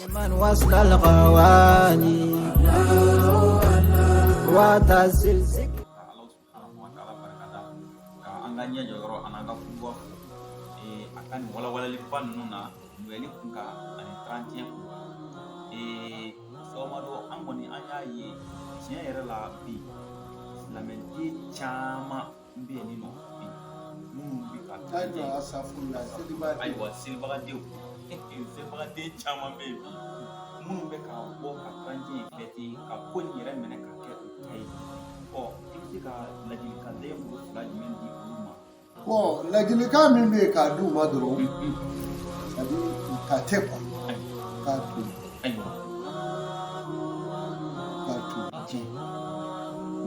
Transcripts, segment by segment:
من وصل الغواني وتزل Allah subhanahu wa ta'ala barkada ka an ga ɲɛ jɔyɔrɔ an n'an ka kungo a ka nin walawalali ba ninnu na ɲɔɛli kun kan ani 31 kun sɔgɔmadɔ an kɔni an y'a ye tiɲɛ yɛrɛ la bi silamɛden caman bɛ yen nɔ bi minnu bɛ ka ayiwa selibagadenw selibagaden caman bɛ yen bi minnu bɛ ka bɔ ka 31 fɛte ka ko nin yɛrɛ minɛ ka kɛ u ta ye. I bɛ se ka ladilikan den bolo fila jumɛn di olu ma? Ladilikan min bɛ yen k'a d'u ma dɔrɔn ka tɛ k'a to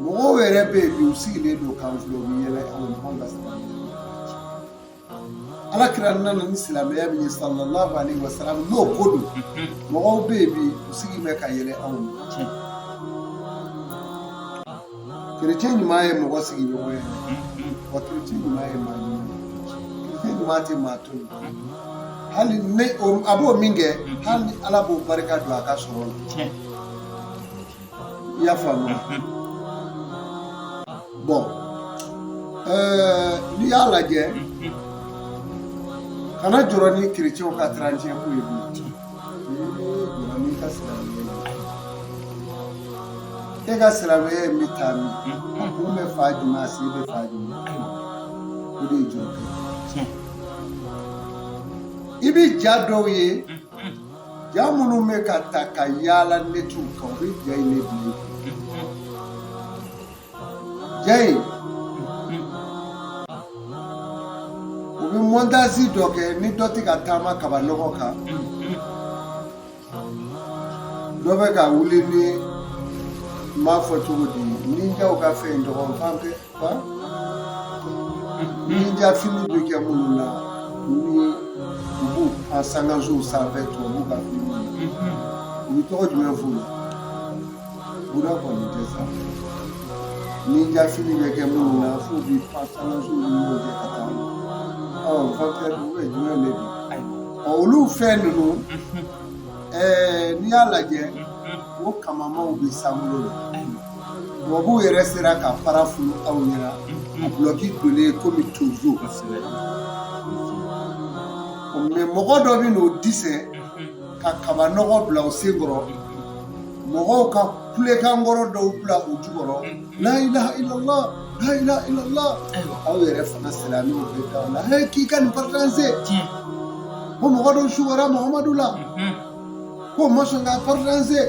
mɔgɔw yɛrɛ bɛ yen bi u sigilen don k'an filɛ u bɛ yɛlɛ anw ka silamɛya Alakira nana ni silamɛya min ye sallallahu alaihi wa sallam n'o ko don mɔgɔw bɛ yen bi u sigi bɛ ka yɛlɛ anw ma. Chrétien ɲuman ye mɔgɔ sigi ɲɔgɔn ye wa chrétien ɲuman ye maa ɲuman ye. Chrétien ɲuman tɛ maa to yen hali ni a b'o min kɛ hali ni Ala b'o barika don a ka sɔrɔ la. I y'a faamu n'i y'a lajɛ kana jɔrɔ ni chrétien ka 31 ko ye bilen jɔrɔ n'i ka silamɛya e ka silamɛya ye min taa min a kun bɛ fa jumɛn a sen bɛ fa jumɛn o de ye jɔrɔ kɛ i bɛ ja dɔw ye ja minnu bɛ ka ta ka yaala netiw kan o bɛ ja in ne bilen ja in o bɛ montage dɔ kɛ ni dɔ tɛ ka taama kaba nɔgɔ kan dɔ bɛ ka wuli ni m'a fɔ cogo di ninjaw ka fɛn dɔgɔn fan fɛ ninja fini bɛ kɛ minnu na ni u b'u a sangasow sanfɛ tubabu ka fini u bɛ tɔgɔ jumɛn f'u la buda kɔni tɛ sa ninja fini bɛ kɛ minnu na f'u bɛ a sangasow ni ɲɔgɔn cɛ ka taa fanfɛ u bɛ jumɛn de don olu fɛn ninnu n'i y'a lajɛ o kamamaw bɛ sankolo la tubabuw yɛrɛ sera ka fara funu aw ɲɛna a bulɔki donnen komi tozo mais mɔgɔ dɔ bɛ n'o disɛ ka kaba nɔgɔ bila o senkɔrɔ mɔgɔw ka kulekan kɔrɔ dɔw bila u jukɔrɔ la ilaha illallah la ilaha illallah aw yɛrɛ fana silamɛw bɛ da o la k'i ka nin partanse ko mɔgɔ dɔw sugɔra Muhamadu la ko ma sɔn ka partanse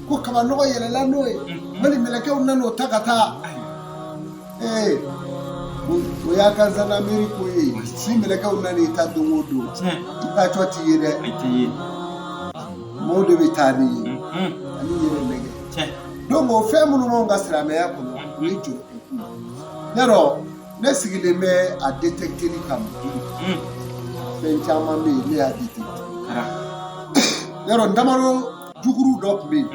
ko kaba nɔgɔ yɛlɛla n'o ye mali mɛlɛkɛw nan'o ta ka taa o y'a ka zanameri ko ye si mɛlɛkɛw nan'i ta don o don i taacɔ t'i ye dɛ maaw de bɛ taa ni ye ani yɛrɛ nɛgɛ donc o fɛn minnu b'anw ka silamɛya kɔnɔ o ye jɔrɔkɛ ko yarɔ ne sigilen bɛ a détecteli kama fɛn caman bɛ yen ne y'a détecté yarɔ ndamaro juguru dɔ tun bɛ yen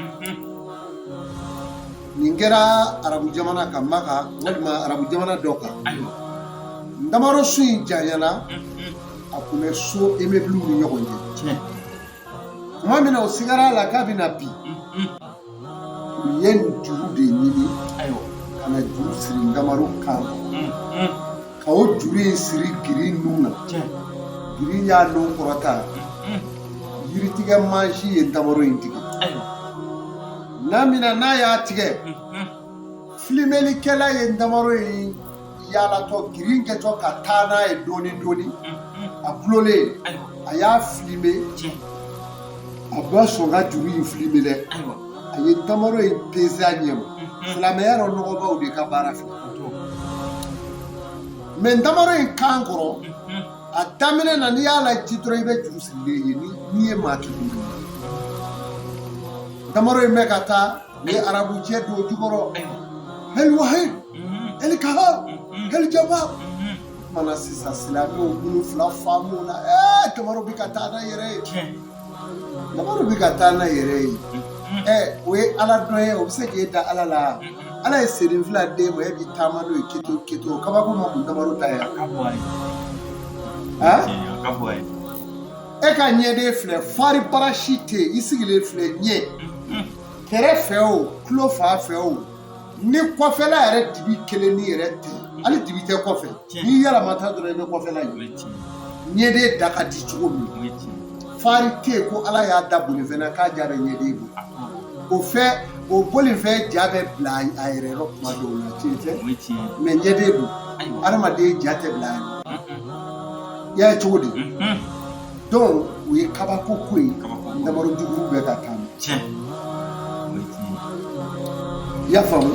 nin kɛra arabu jamana kan Maka walima arabu jamana dɔ kan ndamaro su in janyana a tun bɛ so immeubles ni ɲɔgɔn cɛ tuma min na o sigara a la k'a bɛna bi u ye nin juru de ɲini ka na juru siri ndamaro kan ka o juru in siri giri nun na giri y'a nun kɔrɔta yiritigɛ mansi ye ndamaro in tigɛ n'a y'a tigɛ filimelikɛla ye ndamaro in yaalatɔ girin kɛtɔ ka taa n'a ye dɔɔni dɔɔni a bulolen a y'a filime a b'a sɔn ka juru in filime dɛ a ye ndamaro in pese a ɲɛma silamɛya yɛrɛ nɔgɔbaw de ka baara fɛ mais ndamaro in kan kɔrɔ a daminɛ na n'i y'a laji dɔrɔn i bɛ juru sirilen ye n'i ye maa kɛ ndamaro in bɛ ka taa u ye arabu cɛ don jukɔrɔ hel wahid hel kahar hel jabbar mana sisan silamɛw bolo fila faamu na ndamaro bɛ ka taa n'a yɛrɛ ye ndamaro bɛ ka taa n'a yɛrɛ ye o ye ala dɔn ye o bɛ se k'e da ala la ala ye seri fila d'e ma e b'i taama n'o ye keto kabako ma kun ndamaro ta ye e ka ɲɛden filɛ fari barasi tɛ i sigilen filɛ ɲɛ kɛrɛ fɛ o tulo fa fɛ o ni kɔfɛla yɛrɛ dibi kelen ni yɛrɛ tɛ hali dibi tɛ kɔfɛ n'i yɛlɛmata dɔrɔn i bɛ kɔfɛla ye ɲɛden da ka di cogo min fari tɛ ko ala y'a da bolifɛn k'a ja bɛ ɲɛden bɔ o fɛ o bolifɛn ja bɛ bila a yɛrɛ yɔrɔ tuma dɔw la tiɲɛ tɛ mɛ ɲɛden don adamaden ja tɛ bila a yɛrɛ y'a ye cogo di donc o ye kabako ko ye namaro jugu bɛ ka kan i y'a faamu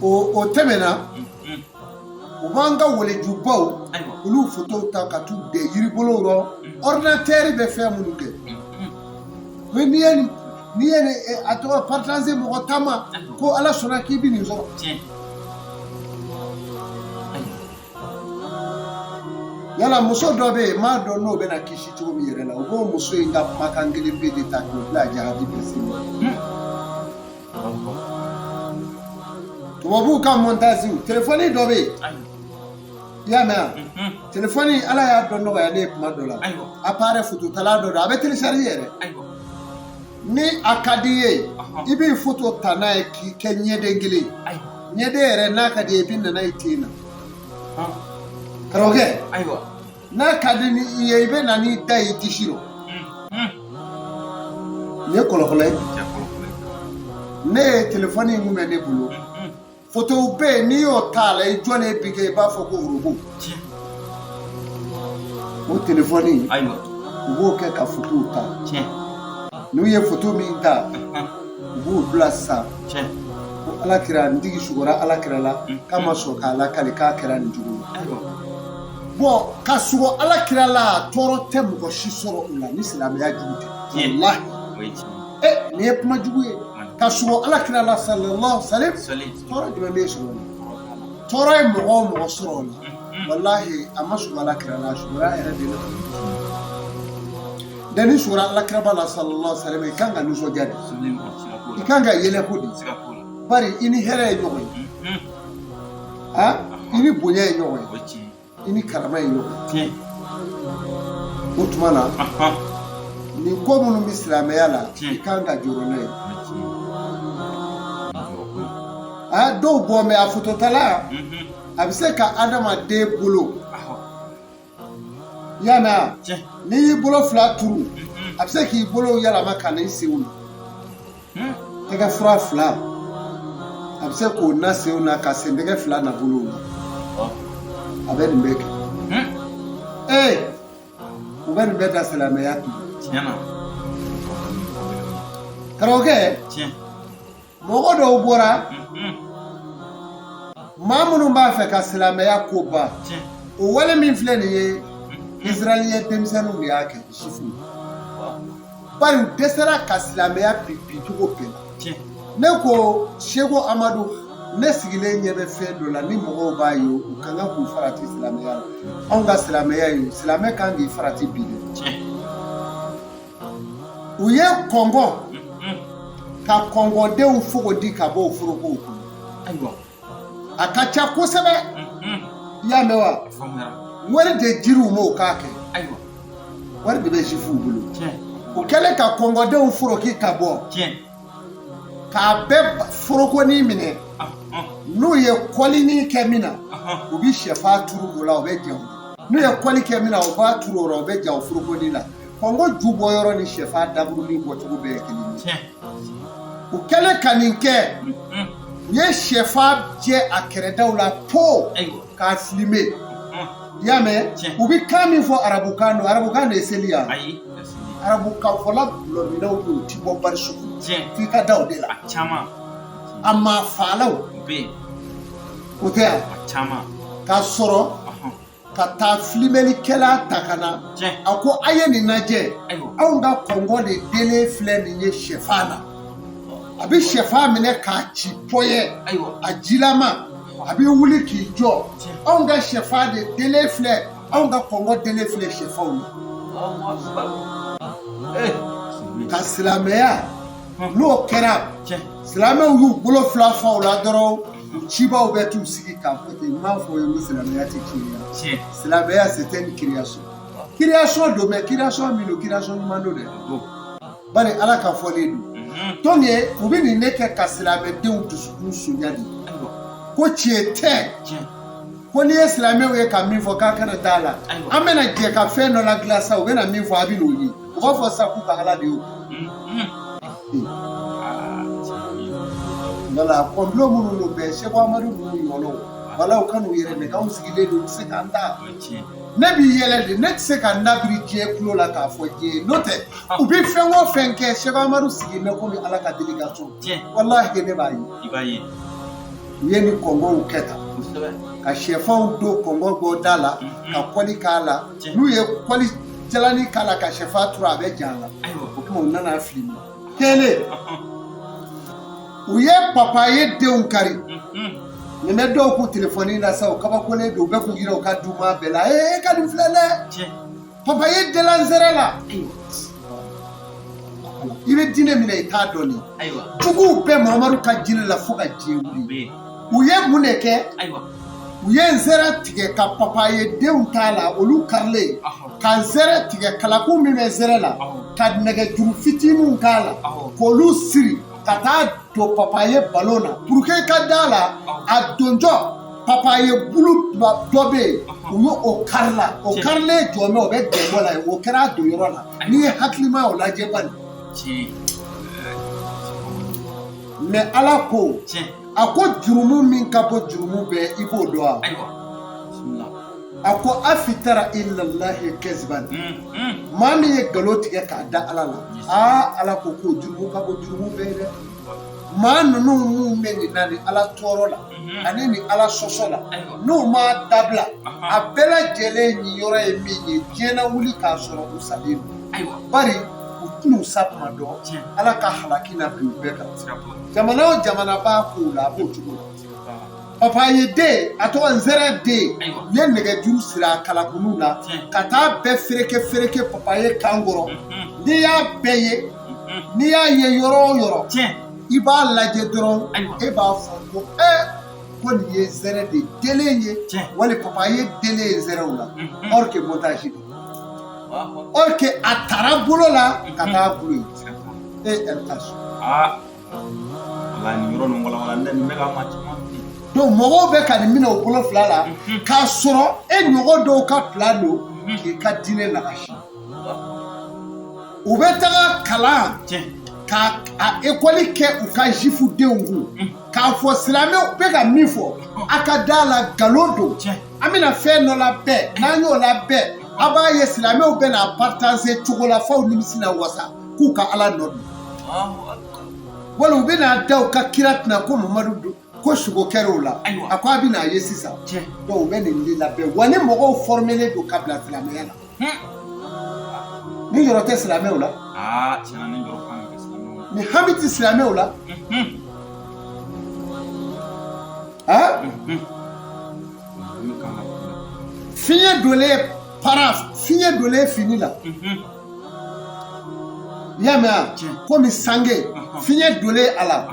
o tɛmɛna u b'an ka welejubaw olu fotow ta ka t'u bɛn yiribolow rɔ ordinateur bɛ fɛn minnu kɛ mais n'i ye a tɔgɔ partager mɔgɔ taama ko ala sɔnna k'i bɛ nin sɔrɔ yala muso dɔ bɛ yen m'a dɔn n'o bɛna kisi cogo min yɛrɛ la o b'o muso in ka kumakan kelen pe de ta k'o bila jaabi bɛ se tubabuw ka montage telefɔni dɔ bɛ yen i y'a mɛn yan telefɔni ala y'a dɔn nɔgɔya ne ye kuma dɔ la appareil phototala dɔ don a bɛ télécharger yɛrɛ ni a ka di ye i bɛ photo ta n'a ye k'i kɛ ɲɛden kelen ɲɛden yɛrɛ n'a ka di ye i bɛ nana ye ten na karamɔgɔkɛ n'a ka di i ye i bɛ na n'i da ye i disi rɔ nin ye kɔlɔkɔlɔ ye ne ye telefɔni in kun bɛ ne bolo photow bɛ yen n'i y'o ta la i jɔlen bi kɛ i b'a fɔ ko robo o telefɔni u b'o kɛ ka photow ta n'u ye photo min ta u b'o bila sisan ko ala kira n tigi sugora ala kira la k'a ma sɔn k'a lakali k'a kɛra nin cogo la bon ka sugo ala kira la tɔɔrɔ tɛ mɔgɔ si sɔrɔ o la ni silamɛya jugu tɛ wallahi nin ye kuma jugu ye ka sugo ala kira la sallallahu alaihi wasallam tɔɔrɔ jumɛn bɛ sɔrɔ tɔɔrɔ ye mɔgɔ o mɔgɔ sɔrɔ o la wallahi a ma sugo ala kira la sugora yɛrɛ de la da ni sugora ala kira la sallallahu alaihi wasallam i kan ka nisɔndiya de i kan ka yɛlɛ ko de bari i ni hɛrɛ ye ɲɔgɔn ye i ni bonya ye ɲɔgɔn ye i ni karama ye ɲɔgɔn ye o tuma na nin ko minnu bɛ silamɛya la i kan ka jɔrɔ n'a ye dɔw bɔ mɛ a fototala a bɛ se ka adamaden bolo i y'a mɛn n'i y'i bolo fila turu a bɛ se k'i bolo yɛlɛma ka n'i senw na tɛgɛ fura fila a bɛ se k'o na senw na ka sen tɛgɛ fila na bolo na a bɛ nin bɛɛ kɛ u bɛ nin bɛɛ da silamɛya kun karamɔgɔkɛ mɔgɔ dɔw bɔra maa minnu b'a fɛ ka silamɛya ko ban o wale min filɛ nin ye israɛliyɛn denmisɛnninw de y'a kɛ sifu bari u dɛsɛra ka silamɛya bi cogo bɛɛ la ne ko seko amadu ne sigilen ɲɛ bɛ fɛn dɔ la ni mɔgɔw b'a ye u kan ka k'u farati silamɛya la anw ka silamɛya ye silamɛ kan k'i farati bi dɛ u ye kɔngɔ ka kɔngɔdenw fogo di ka bɔ o forokow kɔnɔ a ka ca kosɛbɛ i y'a mɛn wa wari de jiriw m'o k'a kɛ wari de bɛ sifuw bolo u kɛlen ka kɔngɔdenw foroki ka bɔ k'a bɛɛ forokonin minɛ n'u ye kɔlinin kɛ min na u bɛ sɛfan turu o la u bɛ ja n'u ye kɔli kɛ min na u b'a turu o la u bɛ ja o forokonin la kɔngɔ ju bɔ yɔrɔ ni sɛfan daburunin bɔcogo bɛɛ ye kelen ye u kɛlen ka nin kɛ u ye sɛfan jɛ a kɛrɛdaw la po k'a filime i y'a mɛn u bɛ kan min fɔ arabukan don arabukan de ye seli ya arabukan fɔla gulɔminaw don u ti bɔ bari sugu f'i ka da o de la a maa faalaw o tɛ yan k'a sɔrɔ ka taa filimelikɛla ta ka na a ko a ye nin lajɛ anw ka kɔngɔ de delen filɛ nin ye sɛfan na a bɛ sɛfan minɛ k'a ci pɔyɛ a jilama a bɛ wuli k'i jɔ anw ka sɛfan de delen filɛ anw ka kɔngɔ delen filɛ sɛfanw na ka silamɛya n'o kɛra silamɛw y'u bolo fila fa o la dɔrɔn cibaw bɛ t'u sigi k'a fɔ ten n m'a fɔ ye ko silamɛya tɛ kiriya silamɛya c'est une création création do mais création min do création ɲuman do dɛ bari ala ka fɔlen do donc u bɛ nin ne kɛ ka silamɛdenw dusukun sonya de ko tiɲɛ tɛ ko n'i ye silamɛw ye ka min fɔ k'a kana taa la an bɛna jɛ ka fɛn dɔ la dilan sa u bɛna min fɔ a bɛ n'o ye u b'a fɔ sa k'u ka ala de ye o wala kɔnbilo minnu don bɛɛ Seko Amadu ninnu ɲɔgɔnnaw wala u ka n'u yɛrɛ minɛ k'anw sigilen don u tɛ se k'an ta ne b'i yɛlɛ de ne tɛ se ka n da biri diɲɛ tulo la k'a fɔ diɲɛ n'o tɛ u bɛ fɛn o fɛn kɛ Seko Amadu sigilen bɛ komi ala ka délégation walahi ne b'a ye u ye nin kɔngɔw kɛ tan ka sɛfanw don kɔngɔ bɔ da la ka kɔli k'a la n'u ye kɔli jalani k'a la ka sɛfan turu a bɛ ja a la o kuma u nana fili kelen u ye papaye denw kari nin bɛ dɔw k'u telefɔni na sa o kabakolen don u bɛ k'u yira u ka duma bɛɛ la ka nin filɛ dɛ papaye dela n zɛrɛ la i bɛ diinɛ minɛ i t'a dɔn juguw bɛɛ Mamadu ka jinɛ la fo ka diɲɛ wuli u ye mun de kɛ u ye n zɛrɛ tigɛ ka papaye denw t'a la olu karilen ka n zɛrɛ tigɛ kalakun min bɛ zɛrɛ la ka nɛgɛjuru fitininw k'a la k'olu siri ka taa don papaye balo na pour que i ka da la a donjɔ papaye bulu dɔ bɛ yen u ye o kari la o karilen jɔmɛ o bɛ gɛnbɔ la yen o kɛra a don yɔrɔ la n'i ye hakilima o lajɛ bani mais ala ko a ko jurumu min ka bɔ jurumu bɛɛ i b'o dɔn wa a ko afitara ilallahi kaziban maa min ye nkalon tigɛ k'a da ala la ala ko k'o jurumu ka bɔ jurumu bɛɛ ye dɛ maa ninnu minnu bɛ nin na ni ala tɔɔrɔ la ani ni ala sɔsɔ la n'u ma dabila a bɛɛ lajɛlen ɲiyɔrɔ ye min ye diɲɛ wuli k'a sɔrɔ u salen don bari u tɛn'u sa tuma dɔn ala ka halaki na bi u bɛɛ kan jamana o jamana b'a k'o la a b'o cogo la papaye den a tɔgɔ nzɛrɛ den u ye nɛgɛjuru siri a kalakunu na ka taa bɛɛ fereke papaye kan kɔrɔ n'i y'a bɛɛ ye n'i y'a ye yɔrɔ o yɔrɔ i b'a lajɛ dɔrɔn e b'a fɔ ko ko nin ye nzɛrɛ de delen ye wali papaye delen ye nzɛrɛw la or que montage don or que a taara bolo la ka taa bolo ye elle t'a su wala nin yɔrɔ nin walawala ne nin bɛ ka ma caman donc mɔgɔw bɛ ka nin minɛ o bolo fila la k'a sɔrɔ e ɲɔgɔn dɔw ka plan don k'i ka diinɛ nagasi u bɛ taga kalan ka école kɛ u ka jufu denw kun k'a fɔ silamɛw bɛ ka min fɔ a ka da la nkalon don an bɛna fɛn dɔ labɛn n'an y'o labɛn a b'a ye silamɛw bɛna partager cogo la f'aw nimisi la wasa k'u ka ala nɔ don wala u bɛna da u ka kira tɛna ko Mamadu don ko sogo kɛr'o la a ko a bɛna ye sisan donc u bɛ nin de labɛn wa ni mɔgɔw formelen don ka bila silamɛya la ni yɔrɔ tɛ silamɛw la ni hami tɛ silamɛw la fiɲɛ donnen para fiɲɛ donnen fini la i y'a mɛn wa komi sange fiɲɛ donnen a la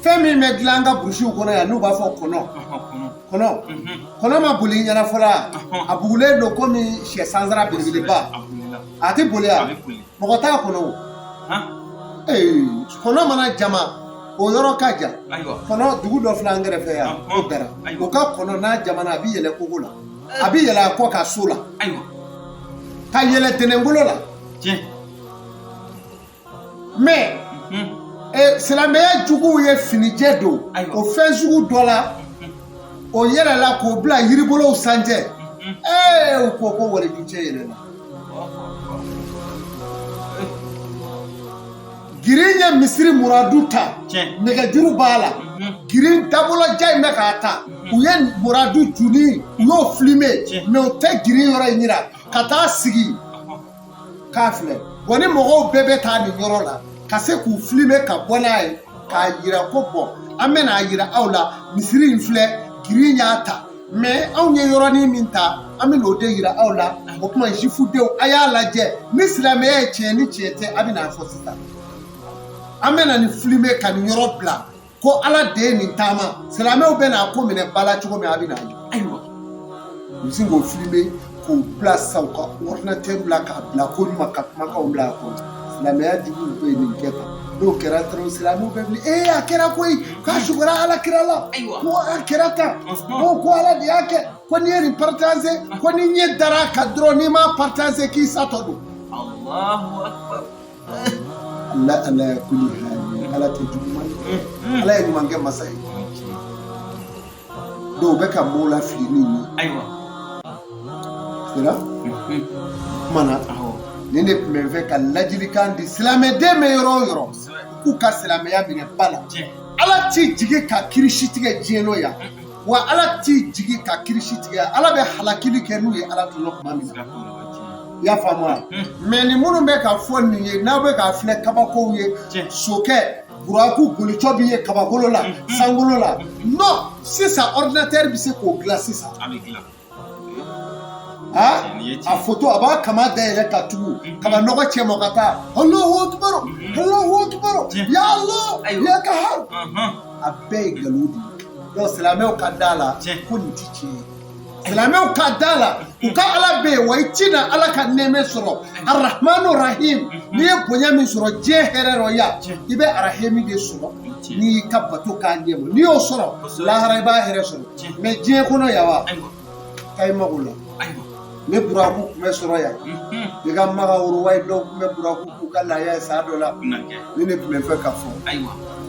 fɛn min bɛ dilan an ka burusiw kɔnɔ yan n'u b'a fɔ kɔnɔ ma boli i ɲɛna fɔlɔ a bugulen don komi sɛ sansara belebeleba a tɛ boli yan mɔgɔ t'a kɔnɔ o kɔnɔ mana jama o yɔrɔ ka jan kɔnɔ dugu dɔ filɛ an kɛrɛfɛ yan o bɛra o ka kɔnɔ n'a jamana a bɛ yɛlɛ kogo la a bɛ yɛlɛ a kɔ ka so la ka yɛlɛ tɛnɛnkolo la mais silamɛya juguw ye finijɛ don o fɛn sugu dɔ la o yɛlɛla k'o bila yiribolow sanjɛ u ko warijucɛ yɛlɛla girin ye misiri muradu ta nɛgɛjuru b'a la girin dabɔlɔja in bɛ k'a ta u ye muradu juni u y'o filime mais o tɛ girin yɔrɔ in yira ka taa sigi k'a filɛ bon ni mɔgɔw bɛɛ bɛ taa nin yɔrɔ la ka se k'u filime ka bɔ n'a ye k'a yira ko bɔn an bɛna yira aw la misiri in filɛ girin y'a ta mais anw ye yɔrɔnin min ta an bɛ n'o de yira aw la o tuma zifudenw a y'a lajɛ ni silamɛya ye tiɲɛ ni tiɲɛ tɛ a bɛ n'a fɔ sisan an bɛna nin filime ka nin yɔrɔ bila ko ala de ye nin taama silamɛw bɛ n'a ko minɛ ba la cogo min a bɛ n'a ye ayiwa u bɛ sin k'o filime k'o k'u bila sisan u ka ordinateur la k'a bila ko ɲuman ka kumakanw bila a kɔnɔ silamɛya digiw bɛ nin kɛ kan n'o kɛra dɔrɔn silamɛw bɛ wuli a kɛra koyi k'a sugora alakira la ko a kɛra tan ko ala de y'a kɛ ko n'i ye nin partager ko ni ɲɛ dara a kan dɔrɔn n'i m'a partager k'i satɔ don. Allahu akbar. Allah ala kulli hal ala tɛ juguman ye ala ye ɲuman kɛ masa ye dɔw bɛ ka mɔɔw lafili ni nin ye. Ayiwa. Sira kumana ni ne tun bɛ fɛ ka ladilikan di silamɛden bɛ yɔrɔ o yɔrɔ k'u ka silamɛya minɛ ba la ala t'i jigi ka kirisi tigɛ diɲɛ n'o yan wa ala t'i jigi ka kirisi tigɛ ala bɛ halakili kɛ n'u ye ala tɔnɔ tuma min na i y'a faamu wa mɛ ni minnu bɛ ka fɔ nin ye n'aw bɛ ka filɛ kabakow ye sokɛ buraku bolitɔ bɛ ye kabakolo la sankolo la non sisan ordinateur bɛ se k'o dilan sisan. A photo a b'a kama dayɛlɛ ka tugu kaba nɔgɔ cɛ ma ka taa Allahu akbar Allahu akbar ya Allah ya kahar a bɛɛ ye nkalon de ye donc silamɛw ka da la ko nin tɛ tiɲɛ ye silamɛw ka da la u ka ala bɛ yen wa i ti na ala ka nɛɛmɛ sɔrɔ arahmanu rahim n'i ye bonya min sɔrɔ diɲɛ hɛrɛ rɔ ya i bɛ arahimi de sɔrɔ n'i y'i ka bato k'a ɲɛma n'i y'o sɔrɔ lahara i b'a hɛrɛ sɔrɔ mais diɲɛ kɔnɔ yan wa k'a mago la. Ne buraku tun bɛ sɔrɔ yan i ka magaworowa ye dɔw tun bɛ buraku k'u ka laaya sa dɔ la ni ne tun bɛ fɛ ka fɔ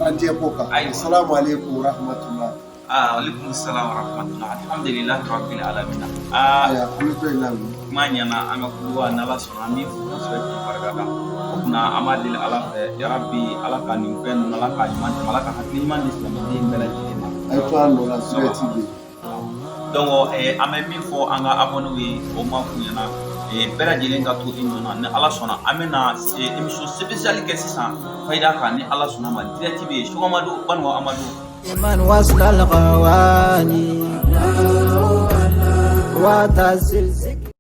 an tɛ ko kan assalamu alaikum wa rahmatullah. Alaikum salam wa rahmatullah. Alhamdulillah rabbil alamin. Ya an bɛ to yen na kuma ɲɛna an ka kuwa n'ala sɔnna an bɛ fo kosɛbɛ k'i barikada o kunna an b'a deli ala fɛ yarabi ala ka nin fɛn ninnu ala ka ɲuman tɛmɛ ala ka hakili ɲuman di silamɛden bɛɛ lajɛlen ma. A ye to an nɔ la sɛbɛ t'i bɛ. Donc an bɛ min fɔ an ka abonnés ye o ma f'u ɲɛna bɛɛ lajɛlen ka to i nɔ na ni ala sɔnna an bɛna émission spéciale kɛ sisan fayida kan ni ala sɔnna ma direct bɛ yen Sɔgɔmadu Banu Amadu. من وصل الغواني وتسلسل